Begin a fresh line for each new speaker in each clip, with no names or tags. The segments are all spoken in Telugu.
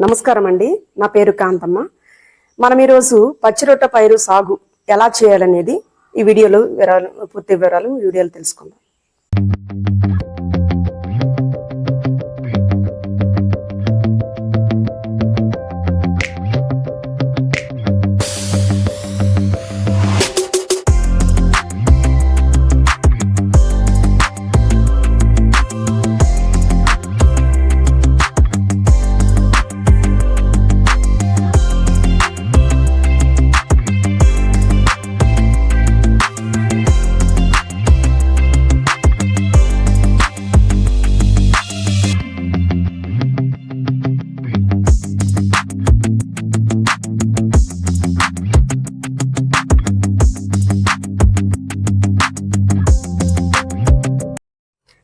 నమస్కారం అండి. నా పేరు కాంతమ్మ. మనం ఈరోజు పచ్చిరొట్ట పైరు సాగు ఎలా చేయాలనేది ఈ వీడియోలో పూర్తి వివరాలు వీడియోలో తెలుసుకుందాం.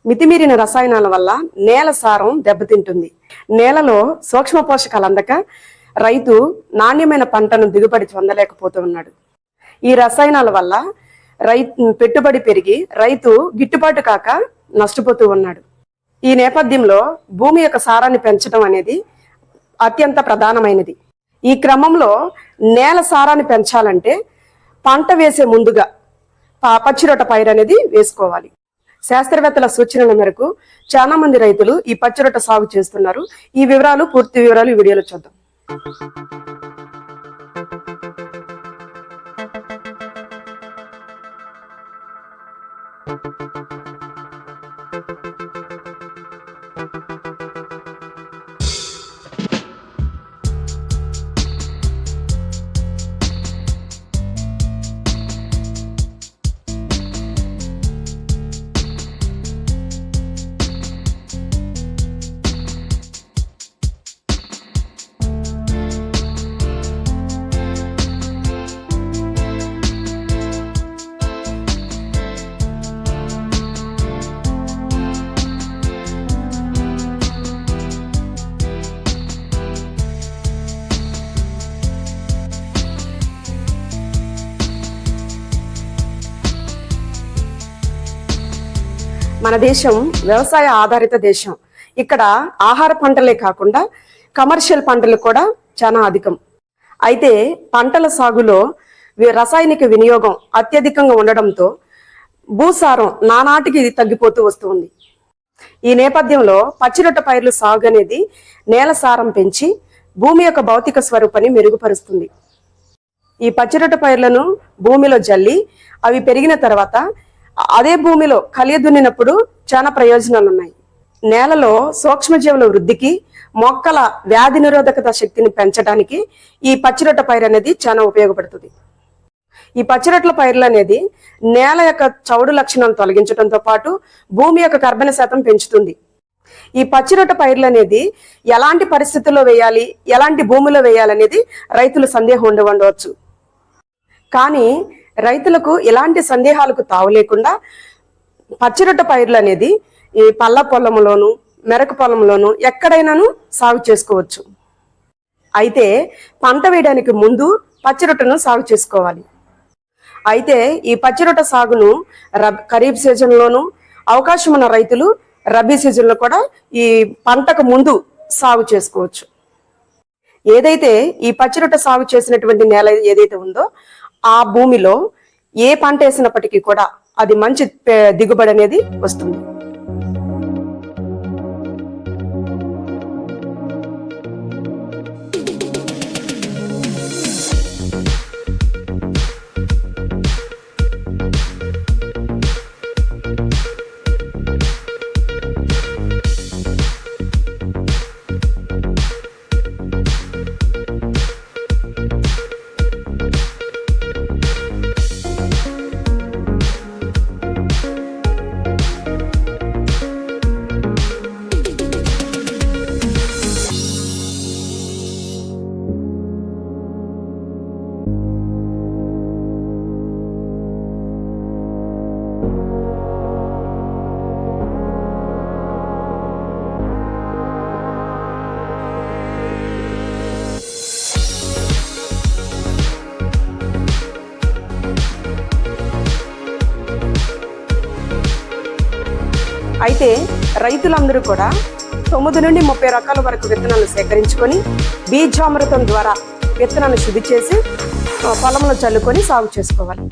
మితిమీరిన రసాయనాల వల్ల నేల సారం దెబ్బతింటుంది. నేలలో సూక్ష్మ పోషకాలు అందక రైతు నాణ్యమైన పంటను దిగుబడి పొందలేకపోతున్నాడు. ఈ రసాయనాల వల్ల పెట్టుబడి పెరిగి రైతు గిట్టుబాటు కాక నష్టపోతూ ఉన్నాడు. ఈ నేపథ్యంలో భూమి యొక్క సారాన్ని పెంచడం అనేది అత్యంత ప్రధానమైనది. ఈ క్రమంలో నేల సారాన్ని పెంచాలంటే పంట వేసే ముందుగా పచ్చిరొట్ట పైరు అనేది వేసుకోవాలి. శాస్త్రవేత్తల సూచనల మేరకు చాలా మంది రైతులు ఈ పచ్చిరొట్ట సాగు చేస్తున్నారు. ఈ పూర్తి వివరాలు ఈ వీడియోలో చూద్దాం. మన దేశం వ్యవసాయ ఆధారిత దేశం. ఇక్కడ ఆహార పంటలే కాకుండా కమర్షియల్ పంటలు కూడా చాలా అధికం. అయితే పంటల సాగులో రసాయనిక వినియోగం అత్యధికంగా ఉండడంతో భూసారం నానాటికి తగ్గిపోతూ వస్తుంది. ఈ నేపథ్యంలో పచ్చిరొట్ట పైర్లు సాగు అనేది నేల సారం పెంచి భూమి యొక్క భౌతిక స్వరూపాన్ని మెరుగుపరుస్తుంది. ఈ పచ్చిరొట్ట పైర్లను భూమిలో జల్లి అవి పెరిగిన తర్వాత అదే భూమిలో కలియ దున్నినప్పుడు చాలా ప్రయోజనాలు ఉన్నాయి. నేలలో సూక్ష్మజీవుల వృద్ధికి, మొక్కల వ్యాధి నిరోధకత శక్తిని పెంచడానికి ఈ పచ్చిరొట్ట పైరు అనేది చాలా ఉపయోగపడుతుంది. ఈ పచ్చిరొట్ల పైర్లు అనేది నేల యొక్క చౌడు లక్షణాలను తొలగించడంతో పాటు భూమి యొక్క కర్బన శాతం పెంచుతుంది. ఈ పచ్చిరొట్ట పైర్లు అనేది ఎలాంటి పరిస్థితుల్లో వేయాలి, ఎలాంటి భూమిలో వేయాలనేది రైతులు సందేహం ఉండవచ్చు. కానీ రైతులకు ఎలాంటి సందేహాలకు తావు లేకుండా పచ్చిరొట్ట పైర్లు అనేది ఈ పల్ల పొలంలోను, మెరక పొలంలోను ఎక్కడైనాను సాగు చేసుకోవచ్చు. అయితే పంట వేయడానికి ముందు పచ్చిరొట్టను సాగు చేసుకోవాలి. అయితే ఈ పచ్చిరొట్ట సాగును ఖరీఫ్ సీజన్లోను, అవకాశం ఉన్న రైతులు రబీ సీజన్లో కూడా ఈ పంటకు ముందు సాగు చేసుకోవచ్చు. ఏదైతే ఈ పచ్చిరొట్ట సాగు చేసినటువంటి నేల ఏదైతే ఉందో ఆ భూమిలో ఏ పంట వేసినప్పటికీ కూడా అది మంచి దిగుబడి అనేది వస్తుంది. అయితే రైతులందరూ కూడా 9 నుండి 30 రకాల వరకు విత్తనాలు సేకరించుకొని బీజామృతం ద్వారా విత్తనాన్ని శుద్ధి చేసి పొలంలో చల్లుకొని సాగు చేసుకోవాలి.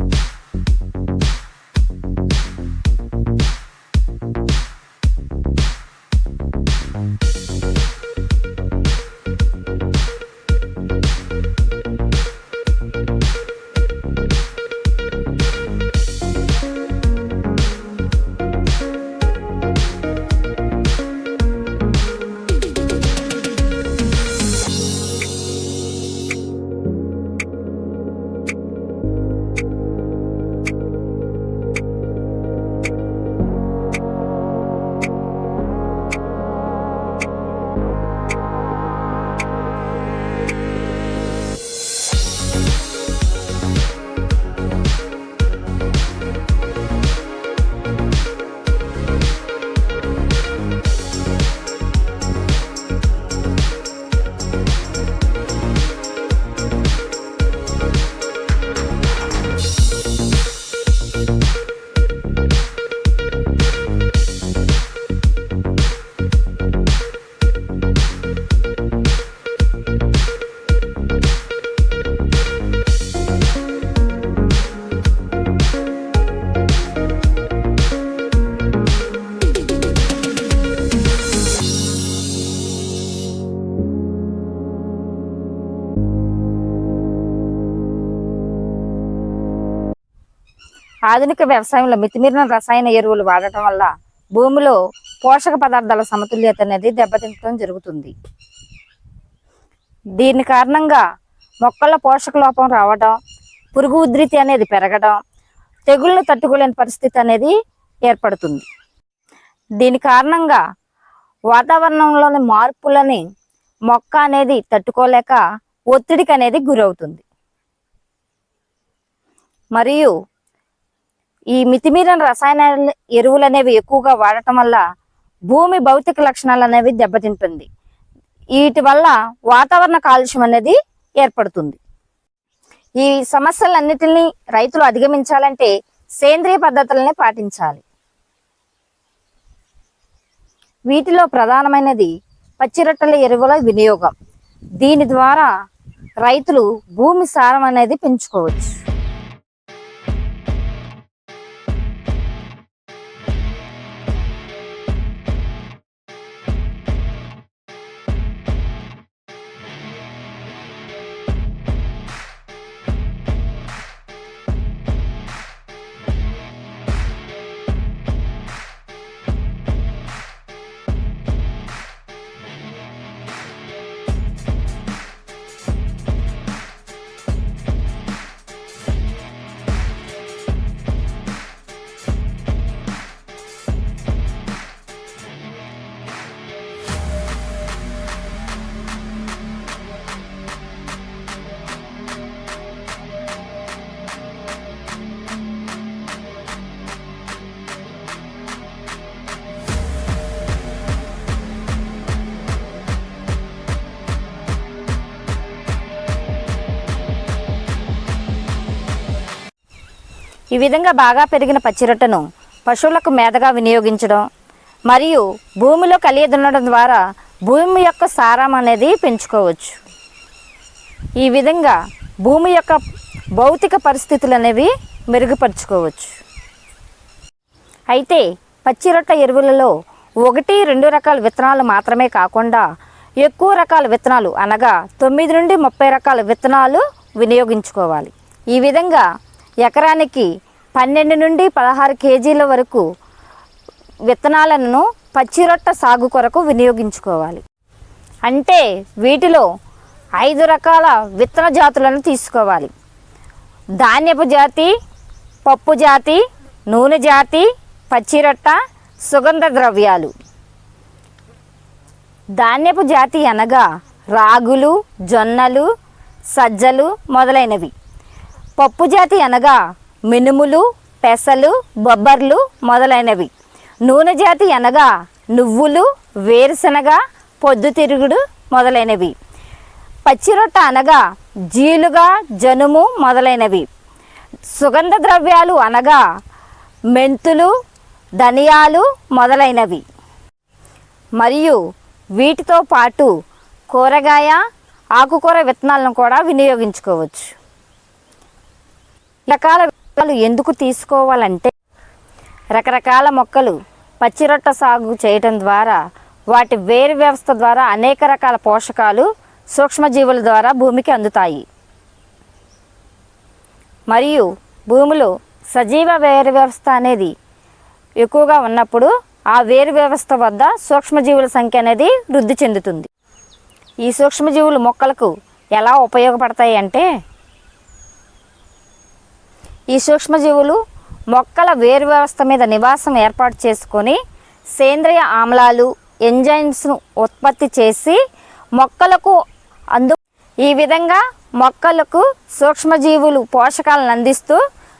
ఆధునిక వ్యవసాయంలో మితిమీరిన రసాయన ఎరువులు వాడటం వల్ల భూమిలో పోషక పదార్థాల సమతుల్యత అనేది దెబ్బతింటడం జరుగుతుంది. దీని కారణంగా మొక్కల పోషక లోపం రావడం, పురుగు ఉధృతి అనేది పెరగడం, తెగుళ్ళు తట్టుకోలేని పరిస్థితి అనేది ఏర్పడుతుంది. దీని కారణంగా వాతావరణంలోని మార్పులని మొక్క అనేది తట్టుకోలేక ఒత్తిడికి అనేది గురవుతుంది. మరియు ఈ మితిమీరిన రసాయన ఎరువులు అనేవి ఎక్కువగా వాడటం వల్ల భూమి భౌతిక లక్షణాలు అనేవి దెబ్బతింటుంది. వీటి వల్ల వాతావరణ కాలుష్యం అనేది ఏర్పడుతుంది. ఈ సమస్యలన్నిటిని రైతులు అధిగమించాలంటే సేంద్రియ పద్ధతులనే పాటించాలి. వీటిలో ప్రధానమైనది పచ్చిరొట్టెల ఎరువుల వినియోగం. దీని ద్వారా రైతులు భూమి సారం అనేది పెంచుకోవచ్చు. ఈ విధంగా బాగా పెరిగిన పచ్చిరొట్టను పశువులకు మేతగా వినియోగించడం మరియు భూమిలో కలియ దున్నడం ద్వారా భూమి యొక్క సారం అనేది పెంచుకోవచ్చు. ఈ విధంగా భూమి యొక్క భౌతిక పరిస్థితులు అనేవి మెరుగుపరుచుకోవచ్చు. అయితే పచ్చిరొట్ట ఎరువులలో 1-2 రకాల విత్తనాలు మాత్రమే కాకుండా ఎక్కువ రకాల విత్తనాలు అనగా 9 నుండి 30 రకాల విత్తనాలు వినియోగించుకోవాలి. ఈ విధంగా ఎకరానికి 12 నుండి 16 కేజీల వరకు విత్తనాలను పచ్చిరొట్ట సాగు కొరకు వినియోగించుకోవాలి. అంటే వీటిలో 5 రకాల విత్తన జాతులను తీసుకోవాలి. ధాన్యపు జాతి, పప్పు జాతి, నూనె జాతి, పచ్చిరొట్ట, సుగంధ ద్రవ్యాలు. ధాన్యపు జాతి అనగా రాగులు, జొన్నలు, సజ్జలు మొదలైనవి. పప్పు జాతి అనగా మినుములు, పెసలు, బొబ్బర్లు మొదలైనవి. నూనె జాతి అనగా నువ్వులు, వేరుశనగ, పొద్దుతిరుగుడు మొదలైనవి. పచ్చిరొట్ట అనగా జీలుగా, జనుము మొదలైనవి. సుగంధ ద్రవ్యాలు అనగా మెంతులు, ధనియాలు మొదలైనవి. మరియు వీటితో పాటు కూరగాయ ఆకుకూర విత్తనాలను కూడా వినియోగించుకోవచ్చు. రకాల విత్తనాలు ఎందుకు తీసుకోవాలంటే రకరకాల మొక్కలు పచ్చిరొట్ట సాగు చేయటం ద్వారా వాటి వేరు వ్యవస్థ ద్వారా అనేక రకాల పోషకాలు సూక్ష్మజీవుల ద్వారా భూమికి అందుతాయి. మరియు భూమిలో సజీవ వేరు వ్యవస్థ అనేది ఎక్కువగా ఉన్నప్పుడు ఆ వేరు వ్యవస్థ వద్ద సూక్ష్మజీవుల సంఖ్య అనేది వృద్ధి చెందుతుంది. ఈ సూక్ష్మజీవులు మొక్కలకు ఎలా ఉపయోగపడతాయి అంటే ఈ సూక్ష్మజీవులు మొక్కల వేరు వ్యవస్థ మీద నివాసం ఏర్పాటు చేసుకొని సేంద్రియ ఆమ్లాలు ఎంజైమ్స్ను ఉత్పత్తి చేసి మొక్కలకు ఈ విధంగా మొక్కలకు సూక్ష్మజీవులు పోషకాలను అందిస్తూ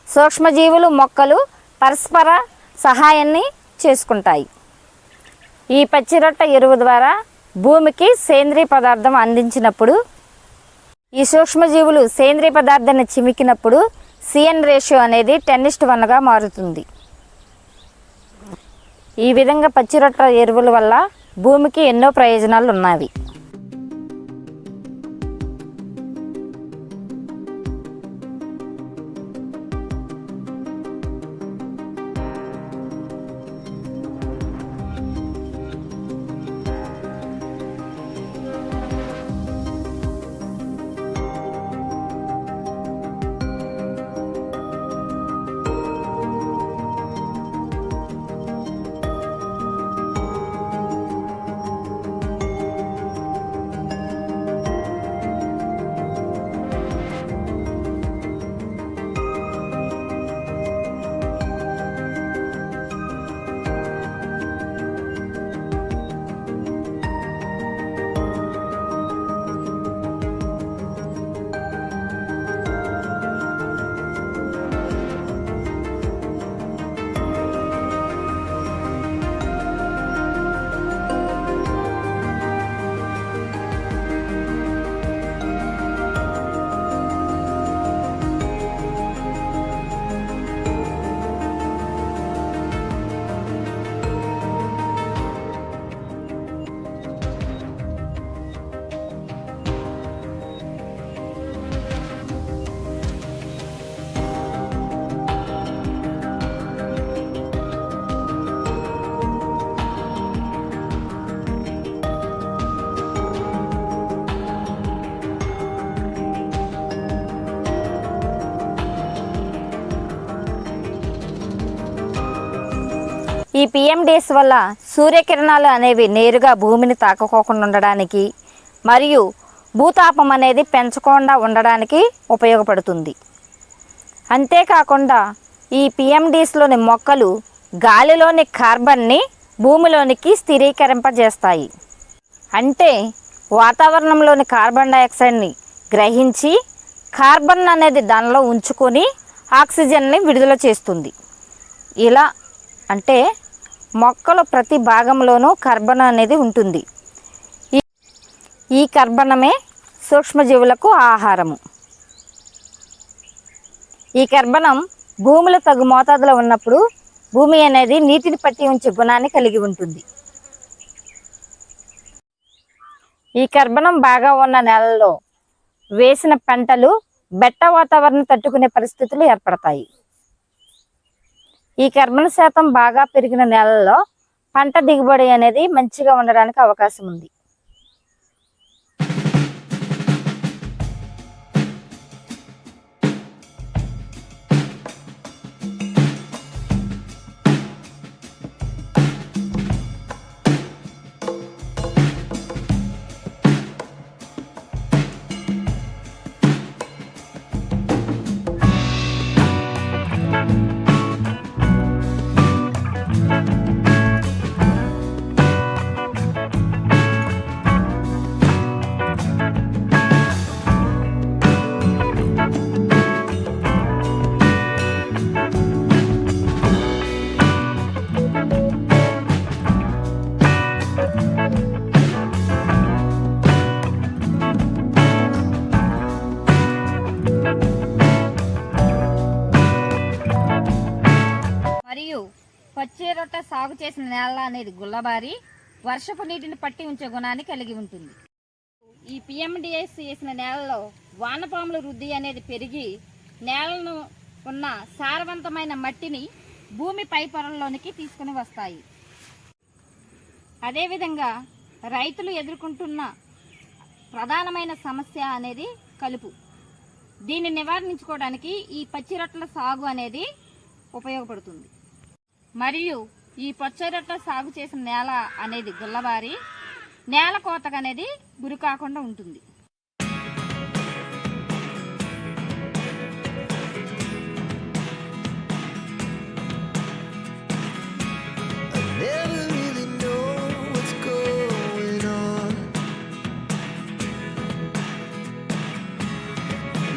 సూక్ష్మజీవులు మొక్కలు పరస్పర సహాయాన్ని చేసుకుంటాయి. ఈ పచ్చిరొట్ట ఎరువు ద్వారా భూమికి సేంద్రియ పదార్థం అందించినప్పుడు ఈ సూక్ష్మజీవులు సేంద్రియ పదార్థాన్ని చిమికినప్పుడు CN రేషియో అనేది 10:1గా మారుతుంది. ఈ విధంగా పచ్చిరొట్ట ఎరువుల వల్ల భూమికి ఎన్నో ప్రయోజనాలు ఉన్నవి. ఈ PMDS వల్ల సూర్యకిరణాలు అనేవి నేరుగా భూమిని తాకకోకుండా ఉండడానికి మరియు భూతాపం అనేది పెంచకుండా ఉండడానికి ఉపయోగపడుతుంది. అంతేకాకుండా ఈ PMDSలోని మొక్కలు గాలిలోని కార్బన్ని భూమిలోనికి స్థిరీకరింపజేస్తాయి. అంటే వాతావరణంలోని కార్బన్ డైఆక్సైడ్ని గ్రహించి కార్బన్ అనేది దానిలో ఉంచుకొని ఆక్సిజన్ని విడుదల చేస్తుంది. ఇలా అంటే మొక్కల ప్రతి భాగంలోనూ కర్బనం అనేది ఉంటుంది. ఈ కర్బనమే సూక్ష్మజీవులకు ఆహారము. ఈ కర్బనం భూమిలో తగు మోతాదులో ఉన్నప్పుడు భూమి అనేది నీటిని పట్టి ఉంచే గుణాన్ని కలిగి ఉంటుంది. ఈ కర్బనం బాగా ఉన్న నేలలో వేసిన పంటలు బెట్ట వాతావరణం తట్టుకునే పరిస్థితులు ఏర్పడతాయి. ఈ కర్బన శాతం బాగా పెరిగిన నేలల్లో పంట దిగుబడి అనేది మంచిగా ఉండడానికి అవకాశం ఉంది. మరియు పచ్చి రొట్టె సాగు చేసిన నేల అనేది గుల్లబారి వర్షపు నీటిని పట్టి ఉంచే గుణాన్ని కలిగి ఉంటుంది. ఈ పిఎండిఎస్ వేసిన నేలలో వానపాముల వృద్ధి అనేది పెరిగి నేలను ఉన్న సారవంతమైన మట్టిని భూమి పై పొరల్లోనికి తీసుకుని వస్తాయి. అదేవిధంగా రైతులు ఎదుర్కొంటున్న ప్రధానమైన సమస్య అనేది కలుపు. దీన్ని నివారించుకోవడానికి ఈ పచ్చి రొట్టెల సాగు అనేది ఉపయోగపడుతుంది. మరియు ఈ పచ్చి రొట్టెల సాగు చేసిన నేల అనేది గుల్లబారి నేల కోతకు అనేది గురి కాకుండా ఉంటుంది.
Never really know what's going on.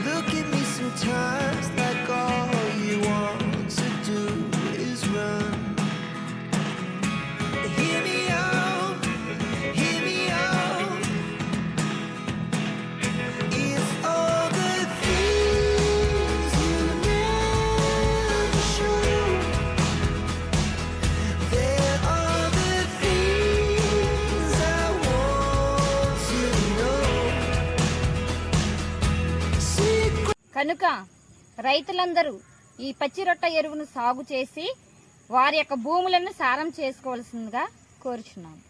Look at me sometimes like all you want to do is run. Hear me out, hear me out. If all the things you never show, there are the things I want to know. Secret.
కనుక రైతులందరూ ఈ పచ్చి రొట్టె ఎరువును సాగు చేసి వారి యొక్క భూములను సారం చేసుకోవాల్సిందిగా కోరుచున్నాము.